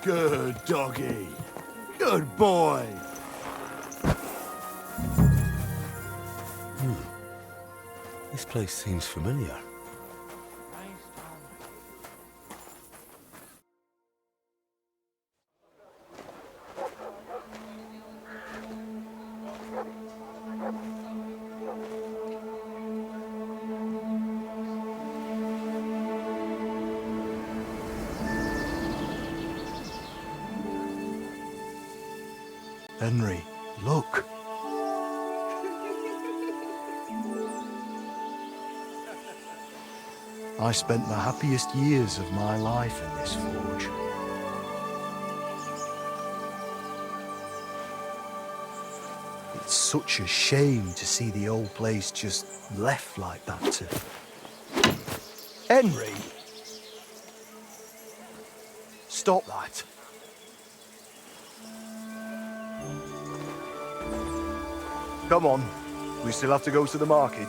Good doggy. Good boy. This place seems familiar. Henry, look. I spent the happiest years of my life in this forge. It's such a shame to see the old place just left like that to... Henry! Stop that. Come on, we still have to go to the market.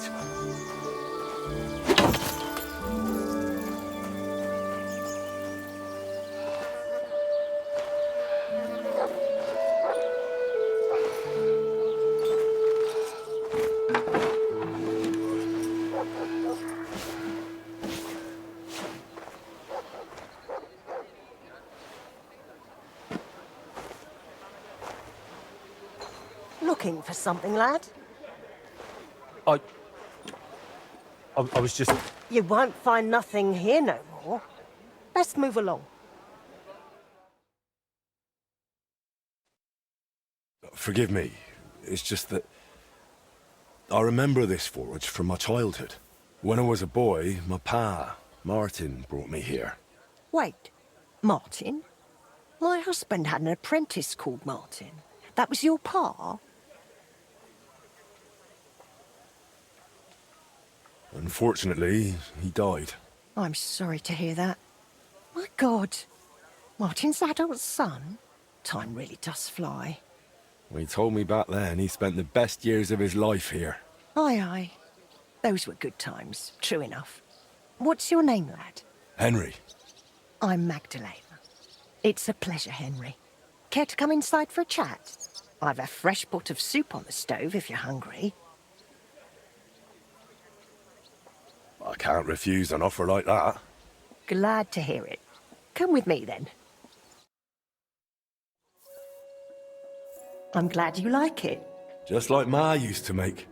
Looking for something, lad? I was just... You won't find nothing here no more. Best move along. Forgive me. It's just that... I remember this forge from my childhood. When I was a boy, my pa, Martin, brought me here. Wait, Martin? My husband had an apprentice called Martin. That was your pa? Unfortunately, he died. I'm sorry to hear that. My God, Martin's adult son? Time really does fly. He told me back then he spent the best years of his life here. Aye, aye. Those were good times, true enough. What's your name, lad? Henry. I'm Magdalene. It's a pleasure, Henry. Care to come inside for a chat? I've a fresh pot of soup on the stove if you're hungry. I can't refuse an offer like that. Glad to hear it. Come with me, then. I'm glad you like it. Just like Ma used to make.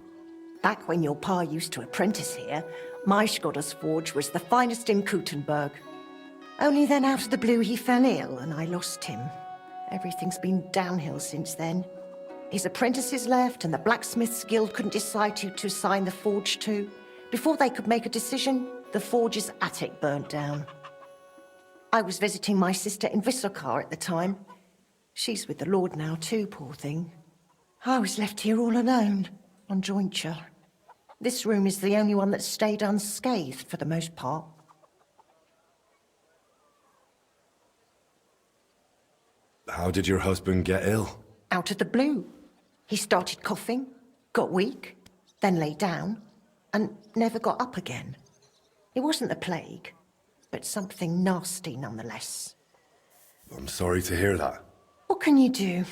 Back when your pa used to apprentice here, my Skodder's forge was the finest in Kuttenberg. Only then out of the blue he fell ill and I lost him. Everything's been downhill since then. His apprentices left and the Blacksmith's Guild couldn't decide who to assign the forge to. Before they could make a decision, the forge's attic burnt down. I was visiting my sister in Visokar at the time. She's with the Lord now too, poor thing. I was left here all alone, on jointure. This room is the only one that stayed unscathed for the most part. How did your husband get ill? Out of the blue. He started coughing, got weak, then lay down, and never got up again. It wasn't the plague, but something nasty nonetheless. I'm sorry to hear that. What can you do?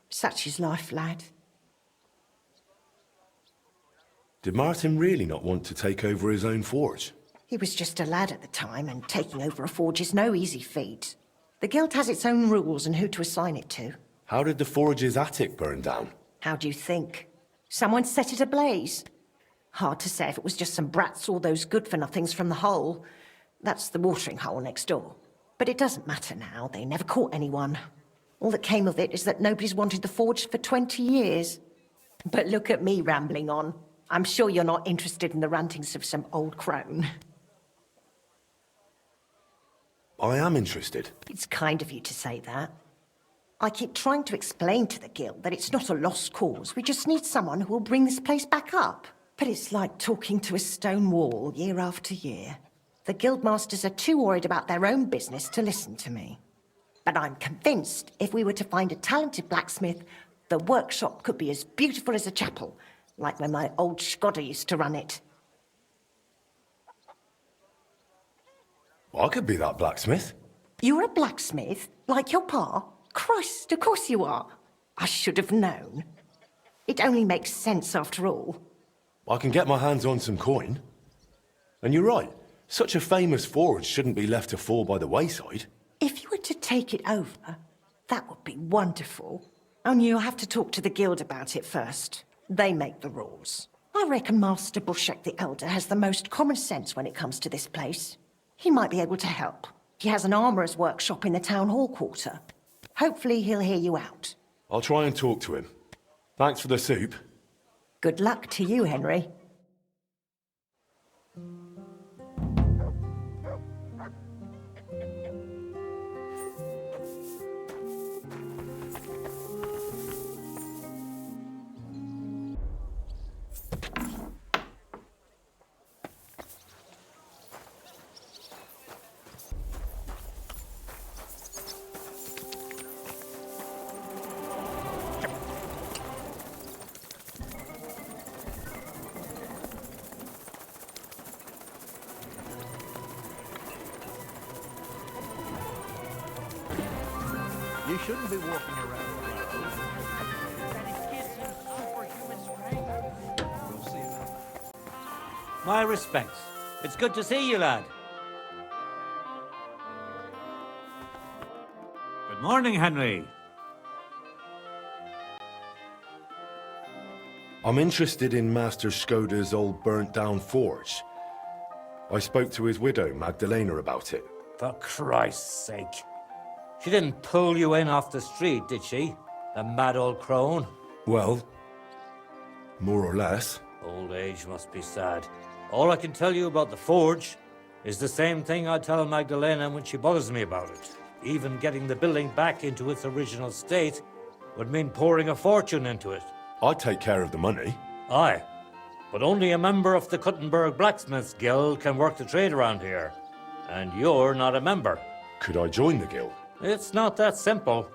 Such is life, lad. Did Martin really not want to take over his own forge? He was just a lad at the time, and taking over a forge is no easy feat. The Guild has its own rules and who to assign it to. How did the forge's attic burn down? How do you think? Someone set it ablaze. Hard to say if it was just some brats or those good-for-nothings from the hole. That's the watering hole next door. But it doesn't matter now, they never caught anyone. All that came of it is that nobody's wanted the forge for 20 years. But look at me rambling on. I'm sure you're not interested in the rantings of some old crone. I am interested. It's kind of you to say that. I keep trying to explain to the Guild that it's not a lost cause. We just need someone who will bring this place back up. But it's like talking to a stone wall year after year. The Guildmasters are too worried about their own business to listen to me. But I'm convinced if we were to find a talented blacksmith, the workshop could be as beautiful as a chapel, like when my old Skodder used to run it. I could be that blacksmith. You're a blacksmith, like your pa? Christ, of course you are. I should have known. It only makes sense after all. I can get my hands on some coin. And you're right, such a famous forge shouldn't be left to fall by the wayside. If you were to take it over, that would be wonderful. Only you'll have to talk to the guild about it first. They make the rules. I reckon Master Bushek the Elder has the most common sense when it comes to this place. He might be able to help. He has an armourer's workshop in the town hall quarter. Hopefully he'll hear you out. I'll try and talk to him. Thanks for the soup. Good luck to you, Henry. You shouldn't be walking around like those. We'll see about that. My respects. It's good to see you, lad. Good morning, Henry. I'm interested in Master Skoda's old burnt-down forge. I spoke to his widow, Magdalena, about it. For Christ's sake. She didn't pull you in off the street, did she? The mad old crone. Well, more or less. Old age must be sad. All I can tell you about the forge is the same thing I tell Magdalena when she bothers me about it. Even getting the building back into its original state would mean pouring a fortune into it. I'd take care of the money. Aye, but only a member of the Kuttenberg Blacksmiths Guild can work the trade around here. And you're not a member. Could I join the guild? It's not that simple.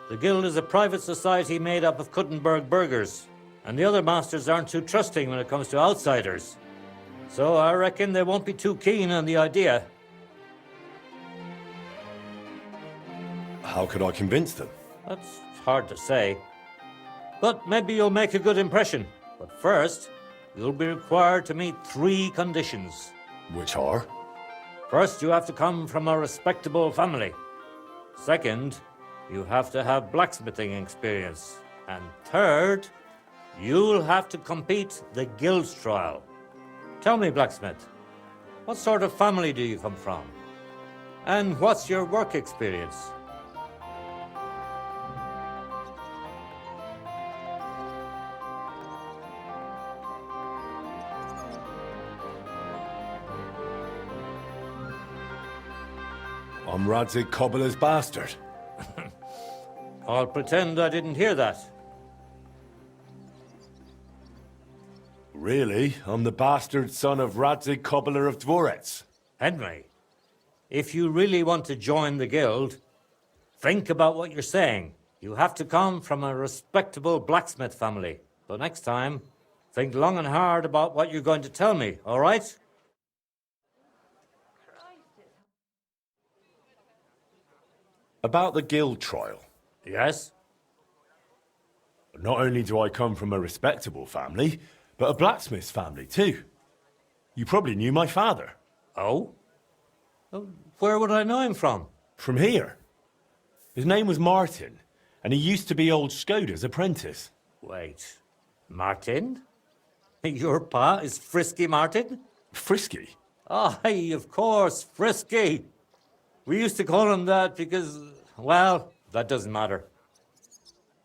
The guild is a private society made up of Kuttenberg burghers, and the other masters aren't too trusting when it comes to outsiders. So I reckon they won't be too keen on the idea. How could I convince them? That's hard to say. But maybe you'll make a good impression. But first, you'll be required to meet 3 conditions. Which are? First, you have to come from a respectable family. Second, you have to have blacksmithing experience. And third, you'll have to compete the guild's trial. Tell me, Blacksmith, what sort of family do you come from? And what's your work experience? I'm Radzig Cobbler's bastard. I'll pretend I didn't hear that. Really? I'm the bastard son of Radzig Cobbler of Dvorets. Henry, if you really want to join the guild, think about what you're saying. You have to come from a respectable blacksmith family. But next time, think long and hard about what you're going to tell me, all right? About the guild trial. Yes? Not only do I come from a respectable family, but a blacksmith's family too. You probably knew my father. Oh? Where would I know him from? From here. His name was Martin, and he used to be old Skoda's apprentice. Wait, Martin? Your pa is Frisky Martin? Frisky? Aye, of course, Frisky. We used to call him that because, well, that doesn't matter.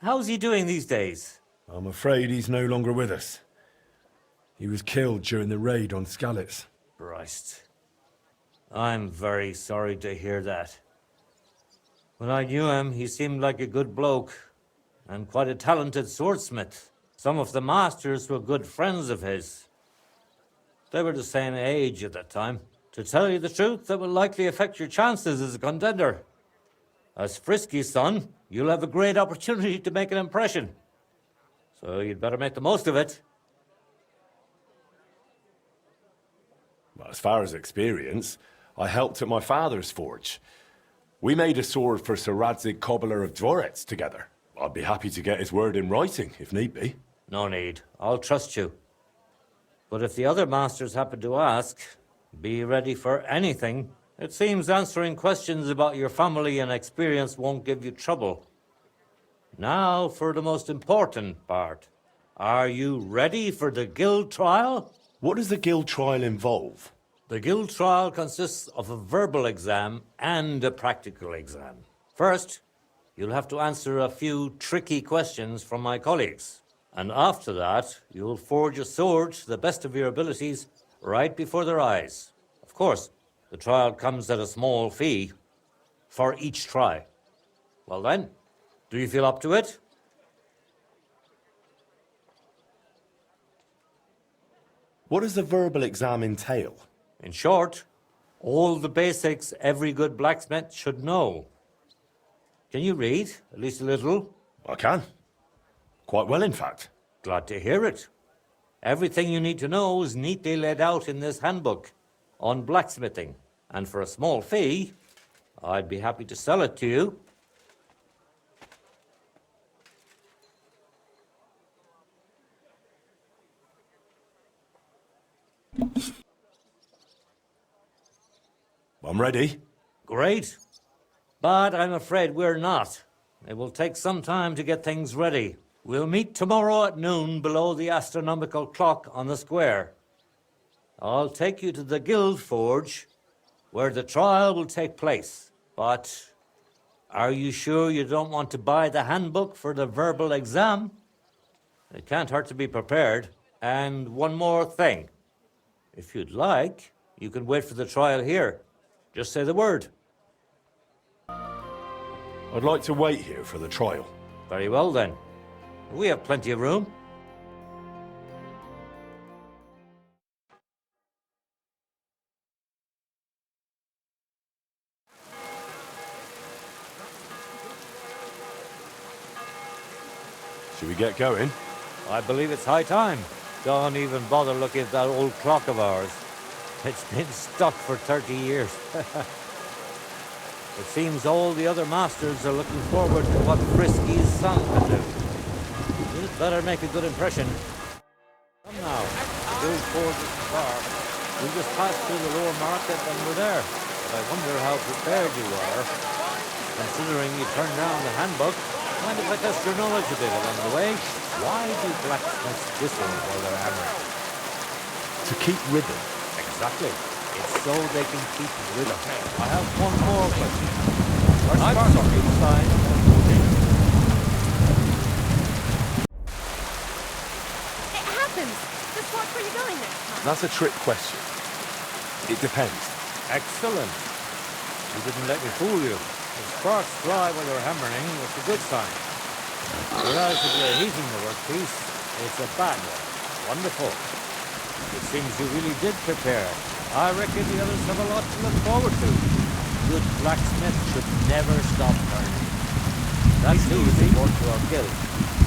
How's he doing these days? I'm afraid he's no longer with us. He was killed during the raid on Skalitz. Christ. I'm very sorry to hear that. When I knew him, he seemed like a good bloke and quite a talented swordsmith. Some of the masters were good friends of his. They were the same age at that time. To tell you the truth, that will likely affect your chances as a contender. As Frisky's son, you'll have a great opportunity to make an impression. So you'd better make the most of it. As far as experience, I helped at my father's forge. We made a sword for Sir Radzig Cobbler of Dvorets together. I'd be happy to get his word in writing, if need be. No need. I'll trust you. But if the other masters happen to ask, be ready for anything. It seems answering questions about your family and experience won't give you trouble. Now for the most important part. Are you ready for the guild trial? What does the guild trial involve? The guild trial consists of a verbal exam and a practical exam. First, you'll have to answer a few tricky questions from my colleagues. And after that, you'll forge a sword to the best of your abilities right before their eyes. Of course, the trial comes at a small fee for each try. Well then, do you feel up to it? What does the verbal exam entail? In short, all the basics every good blacksmith should know. Can you read, at least a little? I can. Quite well, in fact. Glad to hear it. Everything you need to know is neatly laid out in this handbook on blacksmithing. And for a small fee, I'd be happy to sell it to you. I'm ready. Great. But I'm afraid we're not. It will take some time to get things ready. We'll meet tomorrow at noon below the astronomical clock on the square. I'll take you to the Guild Forge, where the trial will take place. But are you sure you don't want to buy the handbook for the verbal exam? It can't hurt to be prepared. And one more thing. If you'd like, you can wait for the trial here. Just say the word. I'd like to wait here for the trial. Very well then. We have plenty of room. Should we get going? I believe it's high time. Don't even bother looking at that old clock of ours. It's been stuck for 30 years. It seems all the other masters are looking forward to what Frisky's son can do. You'd better make a good impression. Come now. The Guild Forge isn't far. We'll just pass through the lower market and we're there. But I wonder how prepared you are. Considering you turned down the handbook, mind if I test your knowledge a bit along the way? Why do blacksmiths whistle while they're hammering? To keep rhythm. Exactly. It's so they can keep rhythm. I have one more question. I've got inside. It happens! Just watch where you're going next time. That's a trick question. It depends. Excellent. You didn't let me fool you. If sparks fly while you're hammering, it's a good sign. Whereas if you're heating the workpiece, it's a bad one. Wonderful. It seems you really did prepare. I reckon the others have a lot to look forward to. Good blacksmith should never stop learning. That too is important to our guild.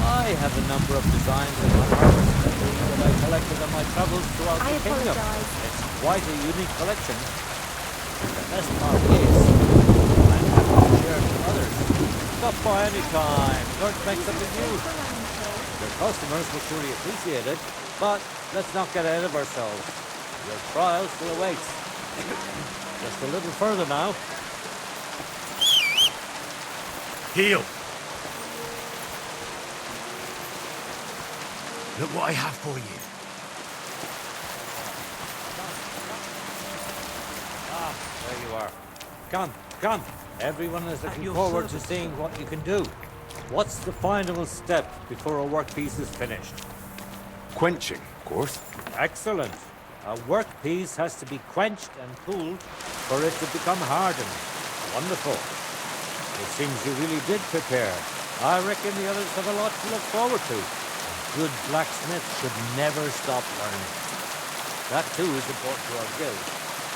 I have a number of designs in my harvest that I collected on my travels throughout the kingdom. It's quite a unique collection. The best part is, I'm happy to share it with others. Stop by any time. Learn to make something new. Your customers will surely appreciate it, but let's not get ahead of ourselves. Your trial still awaits. Just a little further now. Heel! Look what I have for you. Ah, there you are. Come, come. Everyone is looking forward to seeing what you can do. What's the final step before a workpiece is finished? Quenching, of course. Excellent. A workpiece has to be quenched and cooled for it to become hardened. Wonderful. It seems you really did prepare. I reckon the others have a lot to look forward to. A good blacksmith should never stop learning. That too is important to our guild.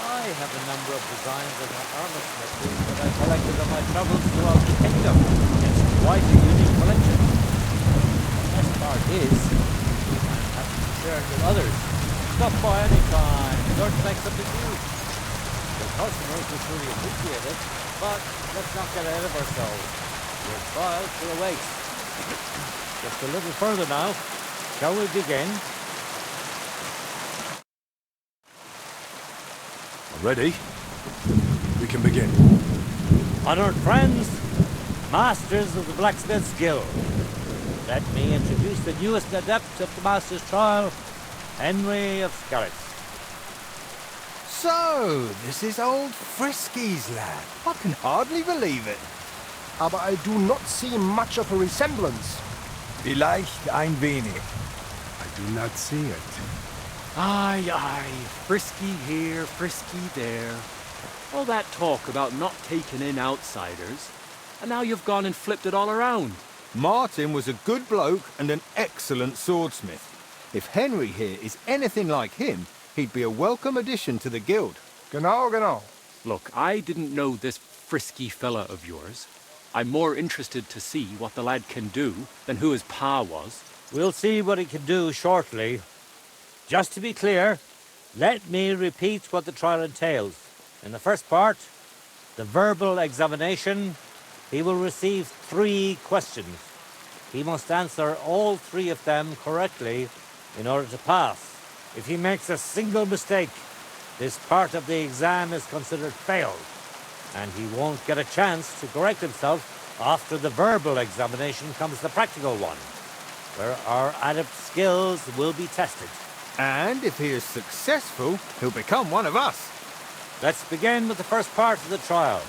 I have a number of designs of my armor smithy that I collected on my travels throughout the kingdom. It's quite a unique collection. The best part is, I'm happy to share it with others. Stop by any time. Learn to make something new. Your customers will surely appreciate it, But let's not get ahead of ourselves. Your trial still awaits. Just a little further now. Shall we begin? Ready? We can begin. Honored friends, masters of the Blacksmith's Guild, let me introduce the newest adept of the Master's Trial, Henry of Skerritts. So, this is old Frisky's lad. I can hardly believe it. Aber I do not see much of a resemblance. Vielleicht ein wenig. I do not see it. Aye, aye, Frisky here, Frisky there. All that talk about not taking in outsiders, and now you've gone and flipped it all around. Martin was a good bloke and an excellent swordsmith. If Henry here is anything like him, he'd be a welcome addition to the guild. Genau, genau. Look, I didn't know this Frisky fella of yours. I'm more interested to see what the lad can do than who his pa was. We'll see what he can do shortly. Just to be clear, let me repeat what the trial entails. In the first part, the verbal examination, he will receive 3 questions. He must answer all 3 of them correctly in order to pass. If he makes a single mistake, this part of the exam is considered failed, and he won't get a chance to correct himself. After the verbal examination comes the practical one, where our adept skills will be tested. And if he is successful, he'll become one of us. Let's begin with the first part of the trial.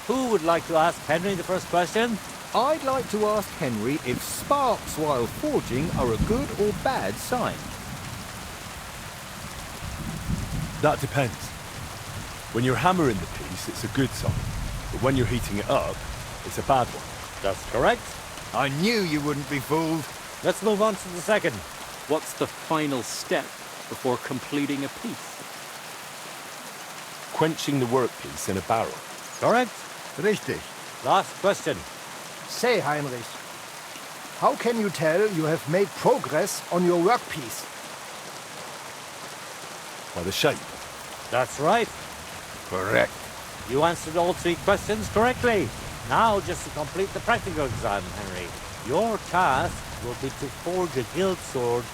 Who would like to ask Henry the first question? I'd like to ask Henry if sparks while forging are a good or bad sign. That depends. When you're hammering the piece, it's a good sign. But when you're heating it up, it's a bad one. That's correct. I knew you wouldn't be fooled. Let's move on to the second. What's the final step before completing a piece? Quenching the workpiece in a barrel. Correct. Richtig. Last question. Say, Heinrich, how can you tell you have made progress on your workpiece? By the shape. That's right. Correct. You answered all 3 questions correctly. Now, just to complete the practical exam, Henry, your task will be to forge a guild sword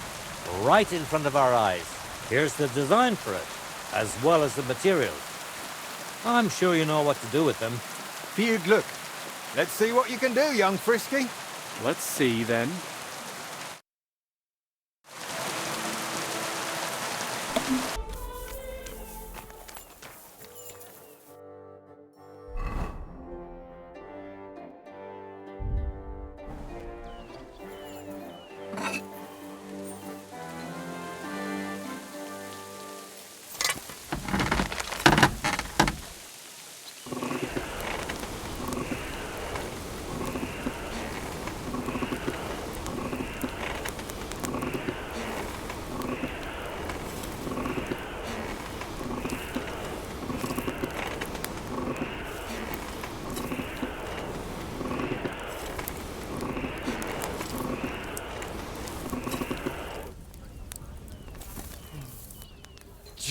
right in front of our eyes. Here's the design for it, as well as the materials. I'm sure you know what to do with them. Viel Glück. Let's see what you can do, young Frisky. Let's see, then.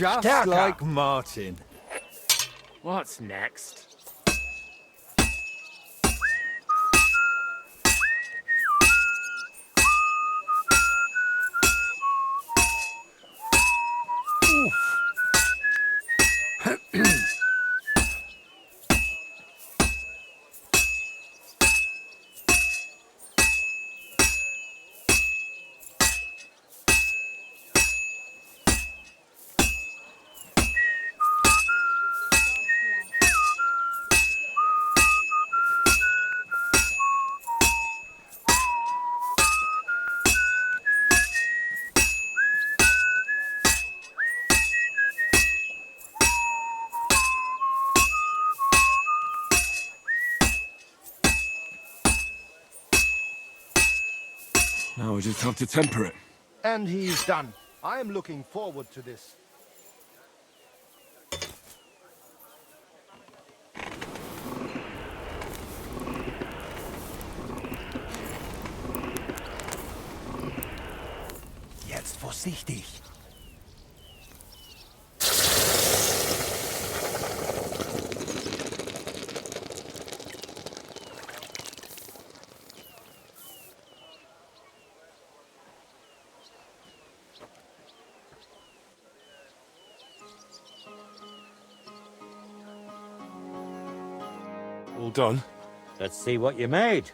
Just Stärker. like Martin. What's next? Now we just have to temper it. And he's done. I am looking forward to this. Jetzt vorsichtig. All done? Let's see what you made.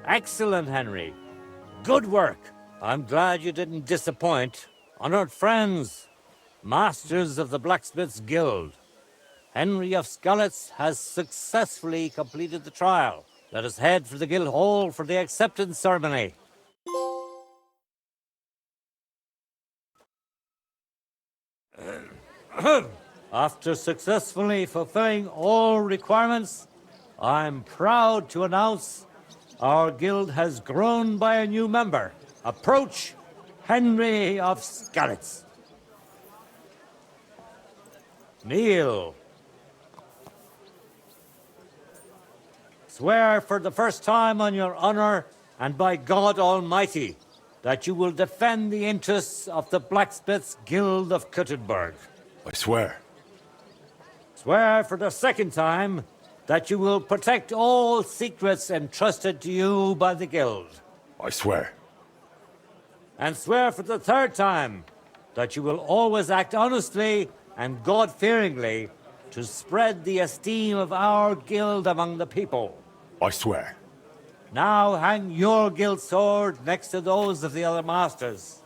Excellent, Henry. Good work. I'm glad you didn't disappoint. Honored friends, masters of the Blacksmith's Guild, Henry of Skalitz has successfully completed the trial. Let us head for the guild hall for the acceptance ceremony. After successfully fulfilling all requirements, I'm proud to announce our guild has grown by a new member. Approach Henry of Skalitz. Kneel. Swear for the first time on your honor and by God Almighty that you will defend the interests of the Blacksmith's Guild of Kuttenberg. I swear. Swear for the second time that you will protect all secrets entrusted to you by the Guild. I swear. And swear for the third time that you will always act honestly and God-fearingly to spread the esteem of our guild among the people. I swear. Now hang your guild sword next to those of the other masters.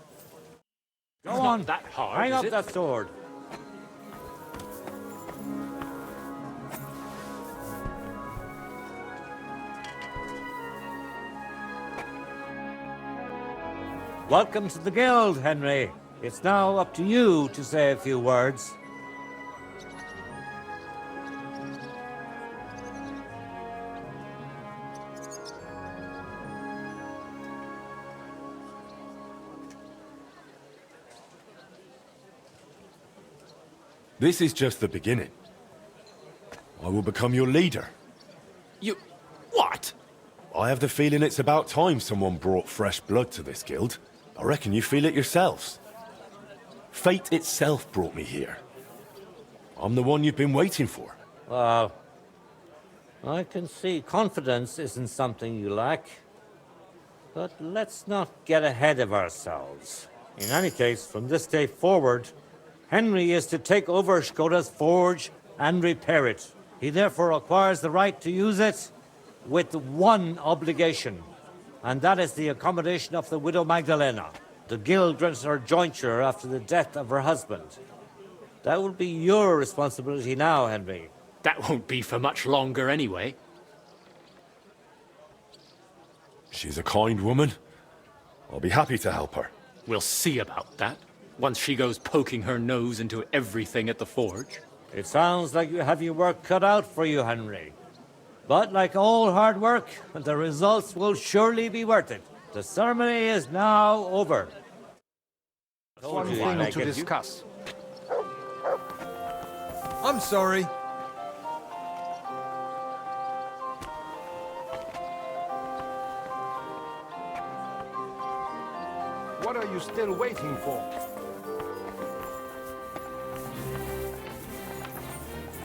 Go It's on, not that hard, hang is up it? that sword. Welcome to the guild, Henry. It's now up to you to say a few words. This is just the beginning. I will become your leader. You... what? I have the feeling it's about time someone brought fresh blood to this guild. I reckon you feel it yourselves. Fate itself brought me here. I'm the one you've been waiting for. Well, I can see confidence isn't something you lack. But let's not get ahead of ourselves. In any case, from this day forward, Henry is to take over Skoda's forge and repair it. He therefore acquires the right to use it with one obligation, and that is the accommodation of the widow Magdalena. The guild rents her jointure after the death of her husband. That will be your responsibility now, Henry. That won't be for much longer anyway. She's a kind woman. I'll be happy to help her. We'll see about that, once she goes poking her nose into everything at the forge. It sounds like you have your work cut out for you, Henry. But like all hard work, the results will surely be worth it. The ceremony is now over. One you, thing I to get you. discuss. I'm sorry. What are you still waiting for?